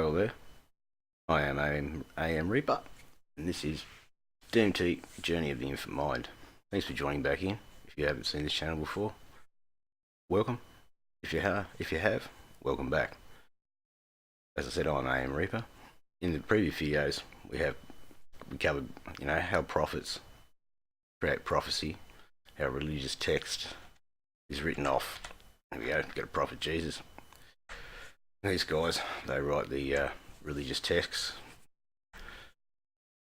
Well there, I am AM Reaper, and this is DMT Journey of the Infant Mind. Thanks for joining back in. If you haven't seen this channel before, welcome. If you have, welcome back. As I said, I'm AM Reaper. In the previous videos, we covered, how prophets create prophecy, how religious text is written off. There we go. Got a prophet Jesus. These guys, they write the religious texts.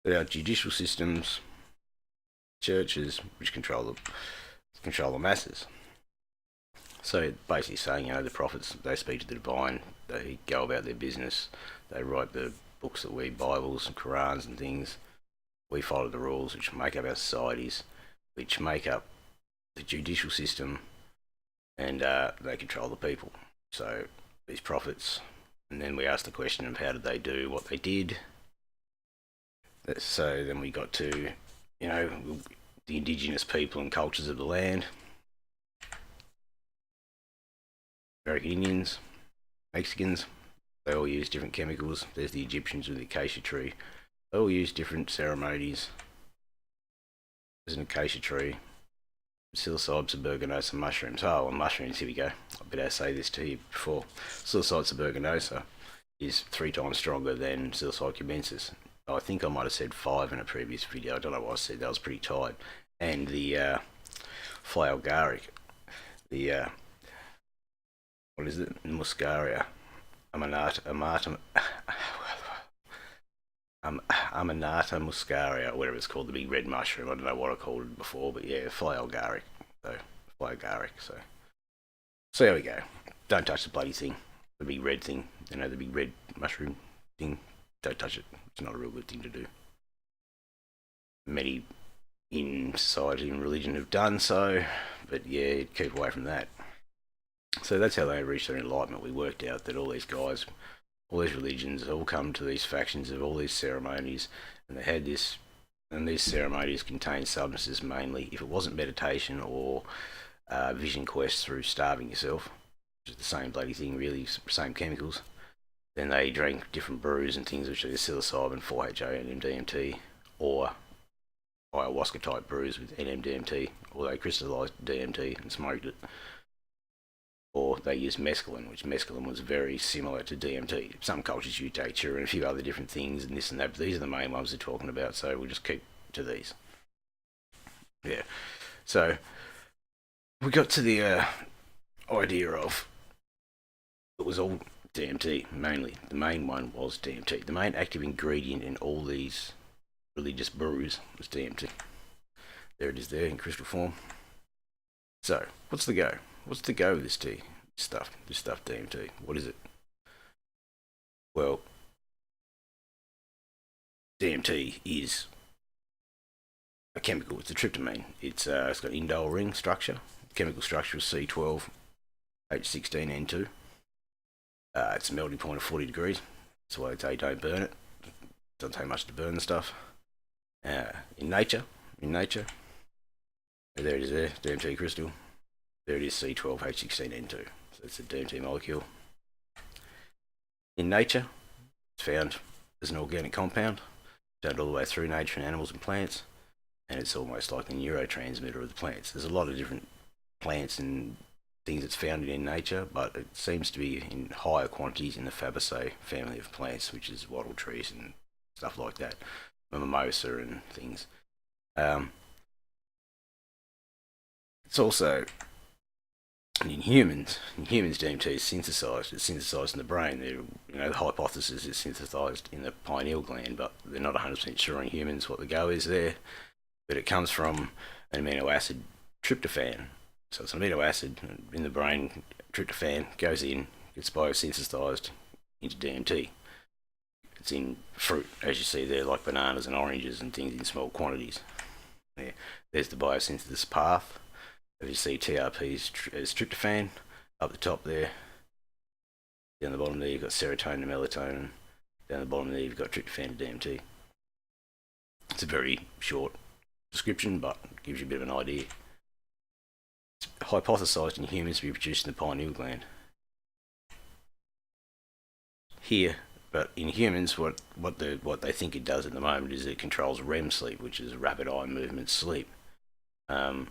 Our judicial systems, churches, which control the masses. So basically saying, the prophets, they speak to the divine, they go about their business, they write the books that we, Bibles and Qurans and things. We follow the rules which make up our societies, which make up the judicial system, and they control the people. So these prophets, and then we asked the question of how did they do what they did. So then we got to, the indigenous people and cultures of the land. American Indians, Mexicans, they all use different chemicals. There's the Egyptians with the acacia tree. They all use different ceremonies. There's an acacia tree, psilocybe, suberginosa, mushrooms. Oh, well, mushrooms, here we go. I better say this to you before. Psilocybe suberginosa is 3 times stronger than psilocybe cubensis. I think I might have said 5 in a previous video. I don't know what I said. That was pretty tight. And the flower agaric, the what is it? Muscaria Amanita muscaria, whatever it's called, the big red mushroom. I don't know what I called it before, but yeah, flower agaric. So there we go. Don't touch the bloody thing. The big red thing. The big red mushroom thing. Don't touch it. It's not a real good thing to do. Many in society and religion have done so, but yeah, keep away from that. So that's how they reached their enlightenment. We worked out that all these guys, all these religions, all come to these factions of all these ceremonies, and they had this, and these ceremonies contain substances mainly. If it wasn't meditation or vision quest through starving yourself, which is the same bloody thing really, same chemicals, then they drank different brews and things which are psilocybin, 4-HO, NMDMT, or ayahuasca type brews with NMDMT, or they crystallized DMT and smoked it. Or they used mescaline, which mescaline was very similar to DMT. Some cultures use datura and a few other different things and this and that, but these are the main ones they're talking about, so we'll just keep to these. Yeah, so we got to the idea of it was all DMT, mainly. The main one was DMT. The main active ingredient in all these religious brews was DMT. There it is there in crystal form. So, what's the go? What's the go with this tea? This stuff DMT. What is it? Well, DMT is a chemical. It's a tryptamine. It's got an indole ring structure. The chemical structure is C12H16N2. It's a melting point of 40 degrees. That's why they say don't burn it. It doesn't take much to burn the stuff. In nature, there it is there, DMT crystal. There it is, C12H16N2. So it's a DMT molecule. In nature, it's found as an organic compound, found all the way through nature in animals and plants, and it's almost like the neurotransmitter of the plants. There's a lot of different plants and things that's found in nature, but it seems to be in higher quantities in the Fabaceae family of plants, which is wattle trees and stuff like that, mimosa and things. It's also in humans, DMT is synthesized. It's synthesized in the brain. The hypothesis is synthesized in the pineal gland, but they're not 100% sure in humans what the go is there. But it comes from an amino acid, tryptophan. So it's an amino acid in the brain. Tryptophan goes in, gets biosynthesized into DMT. It's in fruit, as you see there, like bananas and oranges and things in small quantities. There's the biosynthesis path. As you see, TRP is tryptophan. Up the top there, down the bottom there you've got serotonin and melatonin. Down the bottom there you've got tryptophan and DMT. It's a very short description, but it gives you a bit of an idea. It's hypothesized in humans to be produced in the pineal gland. Here, But in humans, what they think it does at the moment is it controls REM sleep, which is rapid eye movement sleep. Um,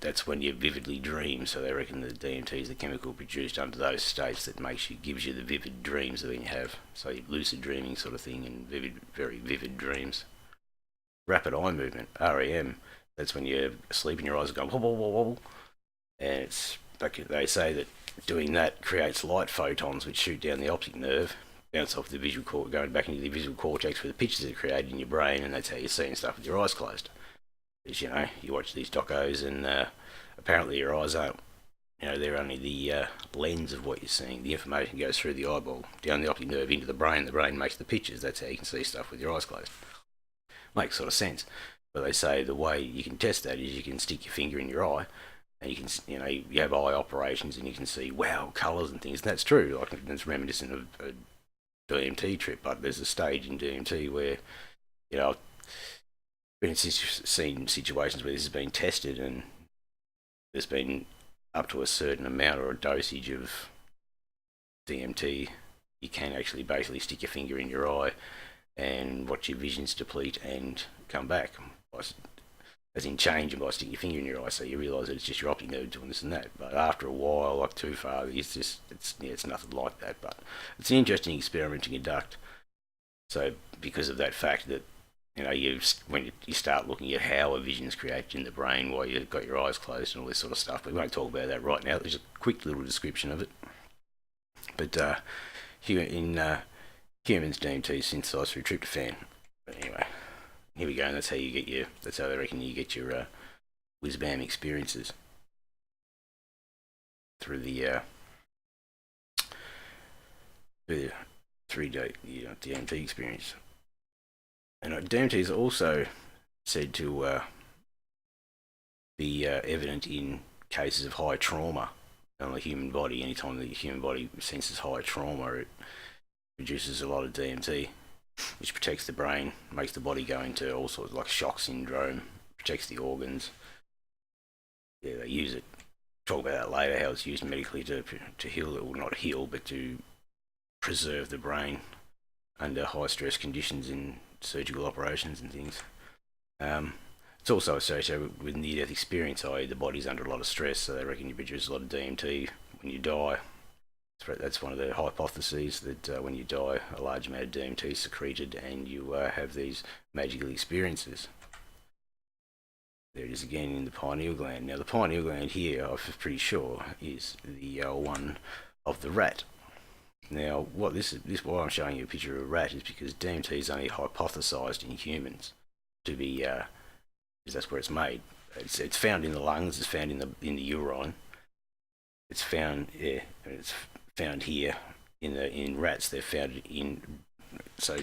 that's when you vividly dream. So they reckon that DMT is the chemical produced under those states that gives you the vivid dreams that you have. So lucid dreaming sort of thing, and very vivid dreams. Rapid eye movement, REM. That's when you're asleep and your eyes are going wobble wobble wobble, and it's like they say that doing that creates light photons which shoot down the optic nerve, bounce off the visual cortex, going back into the visual cortex where the pictures are created in your brain, and that's how you're seeing stuff with your eyes closed. Because you watch these docos, and apparently your eyes aren't, they're only the lens of what you're seeing. The information goes through the eyeball, down the optic nerve into the brain. The brain makes the pictures. That's how you can see stuff with your eyes closed. Makes sort of sense. But they say the way you can test that is you can stick your finger in your eye, and you can, you have eye operations, and you can see colours and things. And that's true. Like, it's reminiscent of a DMT trip. But there's a stage in DMT where, I've seen situations where this has been tested, and there's been up to a certain amount or a dosage of DMT, you can actually basically stick your finger in your eye and watch your visions deplete and come back. As in change, and by sticking your finger in your eye, so you realise that it's just your optic nerve doing this and that. But after a while, like too far, it's nothing like that. But it's an interesting experiment to conduct. So because of that fact that when you start looking at how a vision's created in the brain while you've got your eyes closed and all this sort of stuff, but we won't talk about that right now. There's a quick little description of it. But here in humans, DMT is synthesized through tryptophan. But anyway, here we go, and that's how they reckon you get your whiz-bam experiences through the 3-day DMT experience. And DMT is also said to be evident in cases of high trauma on the human body. Anytime the human body senses high trauma, it produces a lot of DMT, which protects the brain, makes the body go into all sorts of like shock syndrome, protects the organs. Yeah, they use it. Talk about that later, how it's used medically to heal, or not heal, but to preserve the brain under high stress conditions in surgical operations and things. It's also associated with near-death experience, i.e. the body's under a lot of stress, so they reckon you produce a lot of DMT when you die. That's one of the hypotheses, that when you die, a large amount of DMT is secreted and you have these magical experiences. There it is again in the pineal gland. Now the pineal gland here, I'm pretty sure, is the one of the rat. Now, why I'm showing you a picture of a rat is because DMT is only hypothesized in humans to be, because that's where it's made. It's found in the lungs. It's found in the urine. It's found here in rats. They're found in. So,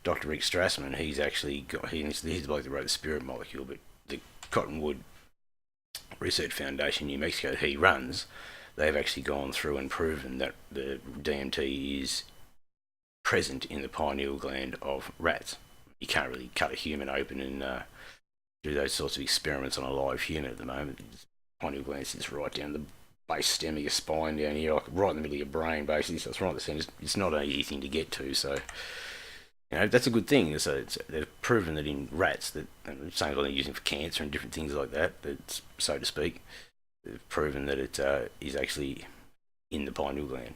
Dr. Rick Strassman, he's the bloke that wrote the spirit molecule, but the Cottonwood Research Foundation, New Mexico, he runs. They've actually gone through and proven that the DMT is present in the pineal gland of rats. You can't really cut a human open and do those sorts of experiments on a live human at the moment. The pineal gland sits right down the base stem of your spine down here, like right in the middle of your brain, basically. So it's right at the centre. It's not an easy thing to get to. So that's a good thing. So they've proven that in rats, that same thing they're using for cancer and different things like that, so to speak. They've proven that it is actually in the pineal gland.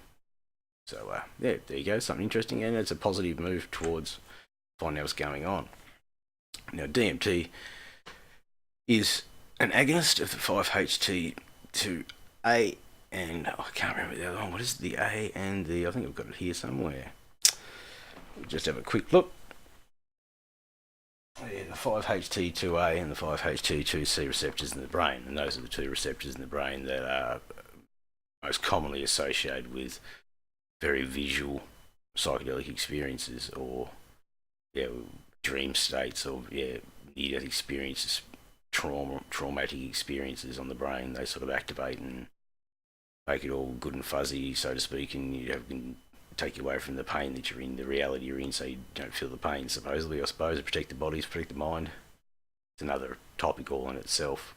So there you go, something interesting, and it's a positive move towards finding out what's going on. Now DMT is an agonist of the 5-HT2A, and I can't remember the other one. What is the A and the? I think I've got it here somewhere. We'll just have a quick look. Yeah, the 5-HT2A and the 5-HT2C receptors in the brain, and those are the two receptors in the brain that are most commonly associated with very visual psychedelic experiences, or dream states, or near-death experiences, traumatic experiences on the brain. They sort of activate and make it all good and fuzzy, so to speak, and you can take you away from the pain that you're in, the reality you're in, so you don't feel the pain, supposedly, I suppose, to protect the bodies, protect the mind. It's another topic all in itself.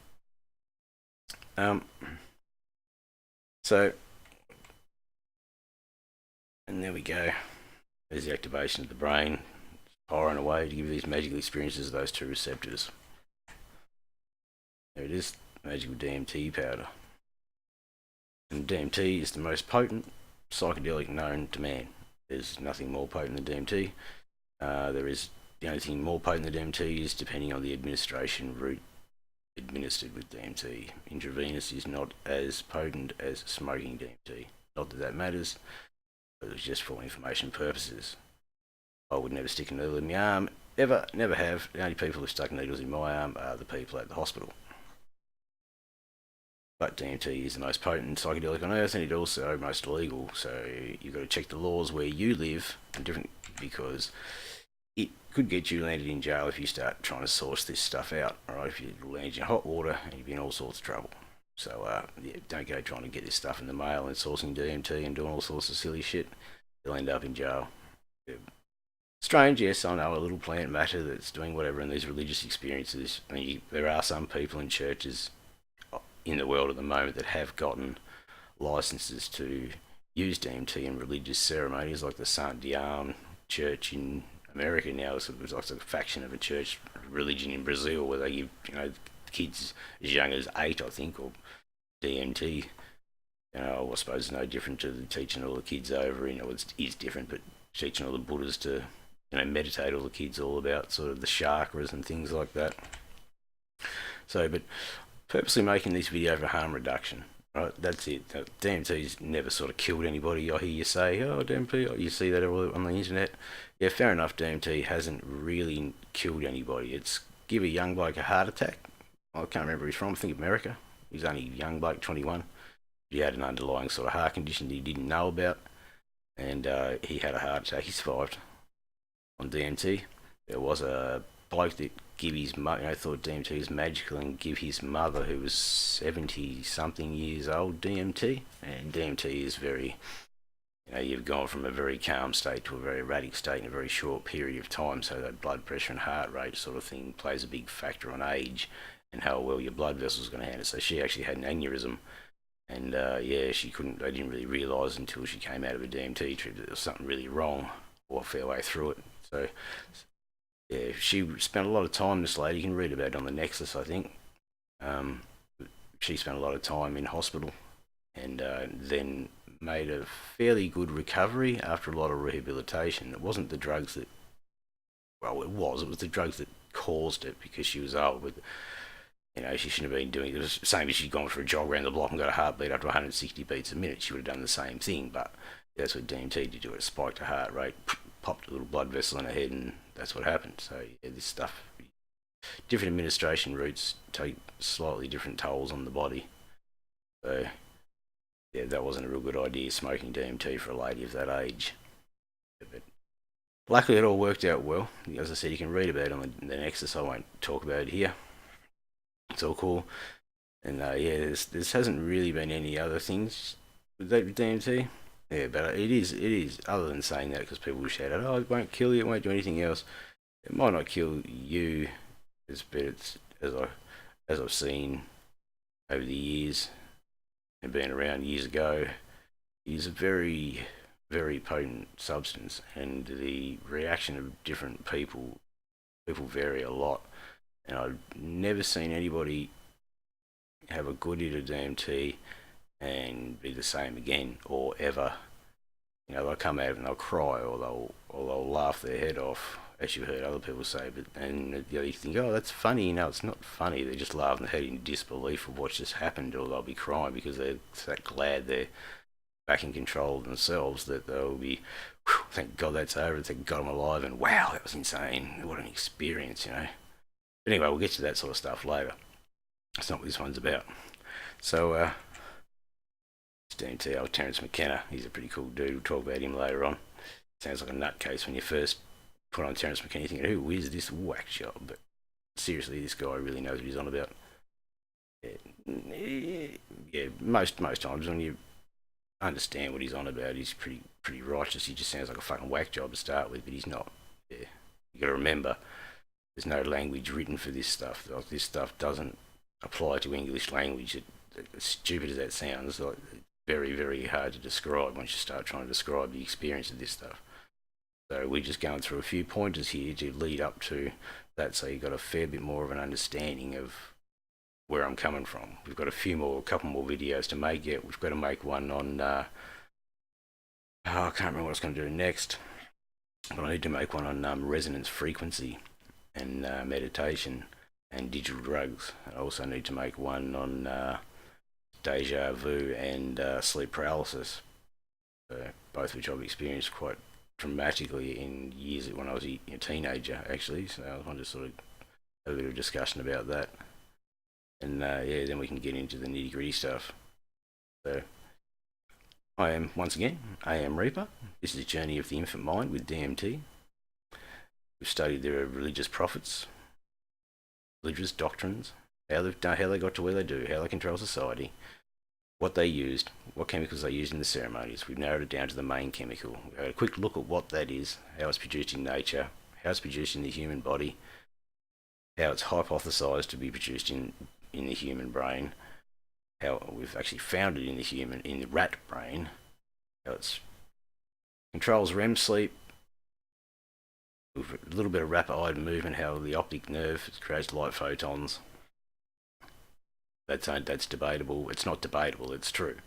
So, and there we go. There's the activation of the brain, firing away to give you these magical experiences of those two receptors. There it is, magical DMT powder. And DMT is the most potent psychedelic known to man. There's nothing more potent than DMT. The only thing more potent than DMT is depending on the administration route administered with DMT. Intravenous is not as potent as smoking DMT. Not that that matters, but it's just for information purposes. I would never stick a needle in my arm, ever, never have. The only people who stuck needles in my arm are the people at the hospital. But DMT is the most potent psychedelic on earth, and it's also most illegal. So you've got to check the laws where you live, and different, because it could get you landed in jail if you start trying to source this stuff out. Alright, if you land in hot water, you'd be in all sorts of trouble. So don't go trying to get this stuff in the mail and sourcing DMT and doing all sorts of silly shit. You'll end up in jail. Strange, yes, I know, a little plant matter that's doing whatever in these religious experiences. I mean, there are some people in churches in the world at the moment that have gotten licenses to use DMT in religious ceremonies, like the Saint Diane Church in America now. It's like a faction of a church religion in Brazil where they give kids as young as 8, I think, or DMT. I suppose it's no different to teaching all the kids over. It is different, but teaching all the Buddhas to meditate all the kids all about sort of the chakras and things like that. So, but purposely making this video for harm reduction. Right, that's it. DMT's never sort of killed anybody. I hear you say, oh, DMT, you see that all on the internet. Yeah, fair enough, DMT hasn't really killed anybody. It's give a young bloke a heart attack. I can't remember where he's from, I think America. He's only a young bloke, 21. He had an underlying sort of heart condition that he didn't know about. And he had a heart attack. He survived on DMT. There was a bloke that give his mother, thought DMT was magical, and give his mother, who was 70 something years old, DMT. And DMT is very, you've gone from a very calm state to a very erratic state in a very short period of time. So that blood pressure and heart rate sort of thing plays a big factor on age and how well your blood vessels are going to handle it. So she actually had an aneurysm. And they didn't really realise until she came out of a DMT trip that there was something really wrong, or a fair way through it. So yeah, she spent a lot of time, this lady, you can read about it on the Nexus, I think. She spent a lot of time in hospital and then made a fairly good recovery after a lot of rehabilitation. It wasn't the drugs that, it was the drugs that caused it, because she was old, but she shouldn't have been doing it. It was the same as she'd gone for a jog around the block and got a heartbeat up to 160 beats a minute. She would have done the same thing, but that's what DMT did to it. It spiked her heart rate, popped a little blood vessel in her head, and that's what happened. So yeah, this stuff, different administration routes take slightly different tolls on the body. So yeah, that wasn't a real good idea, smoking DMT for a lady of that age. But luckily it all worked out well. As I said, you can read about it on the Nexus. I won't talk about it here. It's all cool. And this hasn't really been any other things with DMT. Yeah, but it is, other than saying that, because people will shout out, oh, it won't kill you, it won't do anything else. It might not kill you, but it's, as I've seen over the years and been around years ago, it is a very, very potent substance, and the reaction of different people vary a lot. And I've never seen anybody have a good hit of DMT and be the same again, or ever. They'll come out and they'll cry, or they'll laugh their head off, as you heard other people say. And you think, oh, that's funny. It's not funny. They're just laughing their head in disbelief of what just happened, or they'll be crying because they're that glad they're back in control of themselves, that they'll be, thank God that's over, thank God I'm alive, and wow, that was insane. What an experience, But anyway, we'll get to that sort of stuff later. That's not what this one's about. So, DMT, Terence McKenna, he's a pretty cool dude. We'll talk about him later on. Sounds like a nutcase when you first put on Terence McKenna. You think, who is this whack job? But seriously, this guy really knows what he's on about. Yeah, most times when you understand what he's on about, he's pretty righteous. He just sounds like a fucking whack job to start with, but he's not. Yeah, you got to remember, there's no language written for this stuff. Like, this stuff doesn't apply to English language. As stupid as that sounds, like, very, very hard to describe once you start trying to describe the experience of this stuff. So we're just going through a few pointers here to lead up to that, so you've got a fair bit more of an understanding of where I'm coming from. We've got a couple more videos to make yet. We've got to make one on, I can't remember what I was going to do next, but I need to make one on resonance frequency and meditation and digital drugs. I also need to make one on deja vu and sleep paralysis, both which I've experienced quite dramatically in years when I was a teenager, actually. So I want to sort of have a bit of discussion about that. And yeah, then we can get into the nitty gritty stuff. So I am, once again, AM Reaper. This is Journey of the Infant Mind with DMT. We've studied their religious prophets, religious doctrines, how they got to where they do, how they control society, what they used, what chemicals they used in the ceremonies. We've narrowed it down to the main chemical. We've had a quick look at what that is, how it's produced in nature, how it's produced in the human body, how it's hypothesized to be produced in the human brain, how we've actually found it in the rat brain, how it controls REM sleep, with a little bit of rapid eye movement, how the optic nerve creates light photons. That's debatable. It's not debatable, it's true.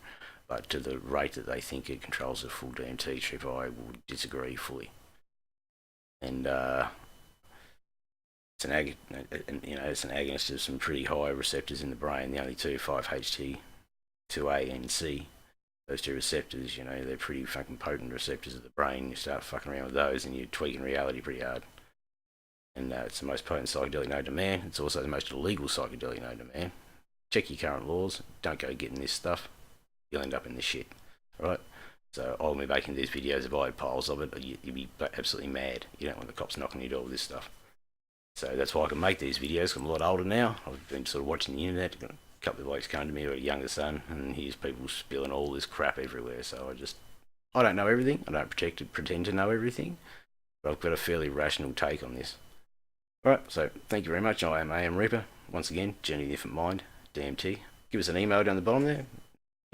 But to the rate that they think it controls a full DMT trip, I would disagree fully. And it's an agonist of some pretty high receptors in the brain. The only two, 5-HT2A and C. Those two receptors, they're pretty fucking potent receptors of the brain. You start fucking around with those and you're tweaking reality pretty hard. And it's the most potent psychedelic known to man. It's also the most illegal psychedelic known to man. Check your current laws. Don't go getting this stuff. You'll end up in this shit. Alright? So I'll be making these videos if I had piles of it. You'd be absolutely mad. You don't want the cops knocking your door with this stuff. So that's why I can make these videos. I'm a lot older now. I've been sort of watching the internet. A couple of blokes come to me who are a younger son, and here's people spilling all this crap everywhere. So I don't know everything. I don't pretend to know everything. But I've got a fairly rational take on this. Alright, so thank you very much. I am AM Reaper. Once again, Journey of the Infant Mind. DMT. Give us an email down the bottom there.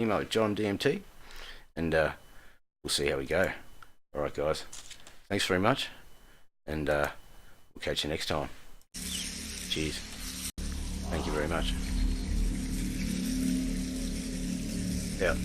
Email at JOTIMDMT, and we'll see how we go. Alright guys, thanks very much, and we'll catch you next time. Cheers. Thank you very much. Yeah.